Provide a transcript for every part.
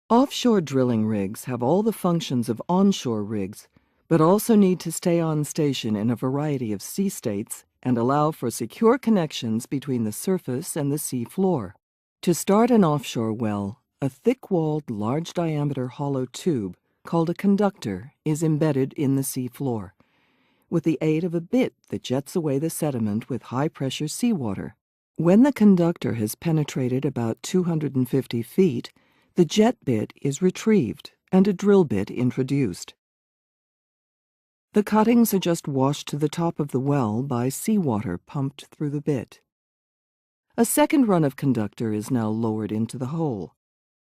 Offshore drilling rigs have all the functions of onshore rigs, but also need to stay on station in a variety of sea states and allow for secure connections between the surface and the sea floor. To start an offshore well, a thick-walled, large-diameter hollow tube called a conductor is embedded in the sea floor, with the aid of a bit that jets away the sediment with high-pressure seawater. When the conductor has penetrated about 250 feet, the jet bit is retrieved and a drill bit introduced. The cuttings are just washed to the top of the well by seawater pumped through the bit. A second run of conductor is now lowered into the hole.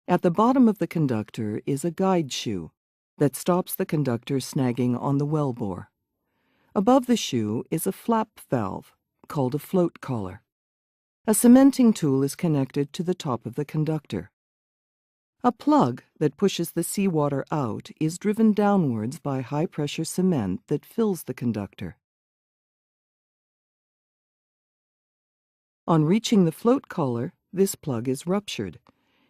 At the bottom of the conductor is a guide shoe that stops the conductor snagging on the wellbore. Above the shoe is a flap valve called a float collar. A cementing tool is connected to the top of the conductor. A plug that pushes the seawater out is driven downwards by high-pressure cement that fills the conductor. On reaching the float collar, this plug is ruptured,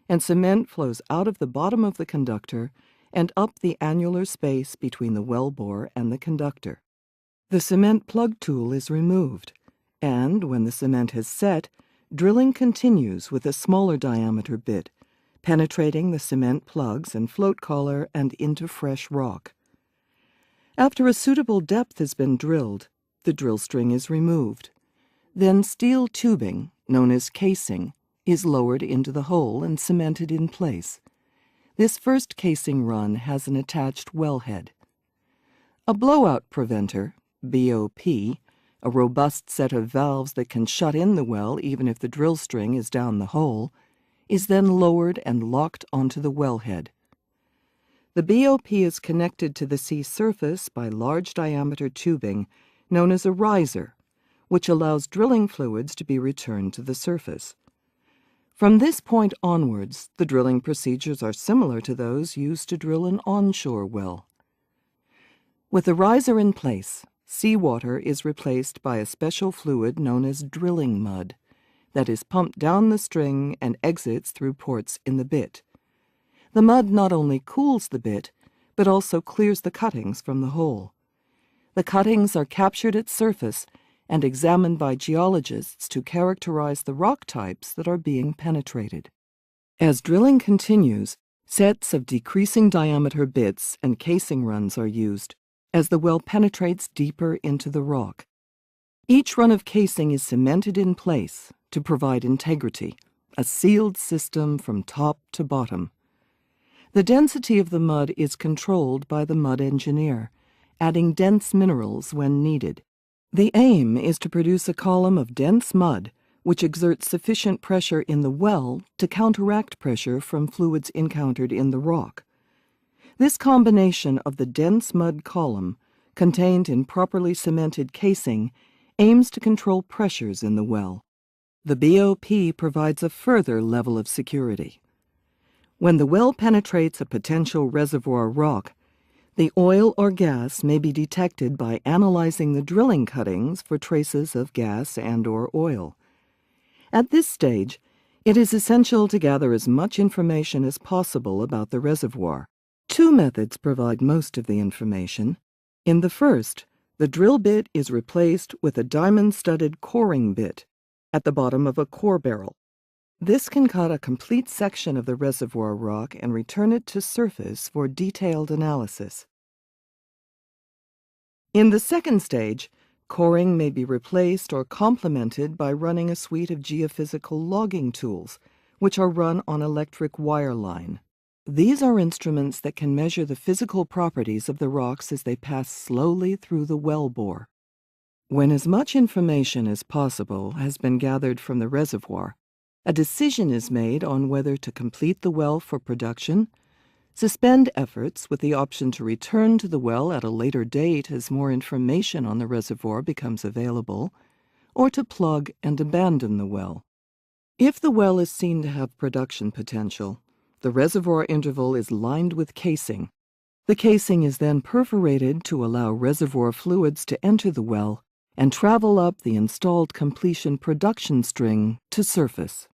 and cement flows out of the bottom of the conductor and up the annular space between the wellbore and the conductor. The cement plug tool is removed, and when the cement has set, drilling continues with a smaller diameter bit, penetrating the cement plugs and float collar and into fresh rock. After a suitable depth has been drilled, the drill string is removed. Then steel tubing, known as casing, is lowered into the hole and cemented in place. This first casing run has an attached wellhead. A blowout preventer, BOP, a robust set of valves that can shut in the well even if the drill string is down the hole, is then lowered and locked onto the wellhead. The BOP is connected to the sea surface by large diameter tubing known as a riser, which allows drilling fluids to be returned to the surface. From this point onwards, the drilling procedures are similar to those used to drill an onshore well. With the riser in place, seawater is replaced by a special fluid known as drilling mud that is pumped down the string and exits through ports in the bit. The mud not only cools the bit, but also clears the cuttings from the hole. The cuttings are captured at surface and examined by geologists to characterize the rock types that are being penetrated. As drilling continues, sets of decreasing diameter bits and casing runs are used as the well penetrates deeper into the rock. Each run of casing is cemented in place to provide integrity, a sealed system from top to bottom. The density of the mud is controlled by the mud engineer, adding dense minerals when needed. The aim is to produce a column of dense mud which exerts sufficient pressure in the well to counteract pressure from fluids encountered in the rock. This combination of the dense mud column, contained in properly cemented casing, aims to control pressures in the well. The BOP provides a further level of security. When the well penetrates a potential reservoir rock, the oil or gas may be detected by analyzing the drilling cuttings for traces of gas and/or oil. At this stage, it is essential to gather as much information as possible about the reservoir. Two methods provide most of the information. In the first, the drill bit is replaced with a diamond-studded coring bit at the bottom of a core barrel. This can cut a complete section of the reservoir rock and return it to surface for detailed analysis. In the second stage, coring may be replaced or complemented by running a suite of geophysical logging tools, which are run on electric wire line. These are instruments that can measure the physical properties of the rocks as they pass slowly through the wellbore. When as much information as possible has been gathered from the reservoir, a decision is made on whether to complete the well for production, suspend efforts with the option to return to the well at a later date as more information on the reservoir becomes available, or to plug and abandon the well. If the well is seen to have production potential, the reservoir interval is lined with casing. The casing is then perforated to allow reservoir fluids to enter the well and travel up the installed completion production string to surface.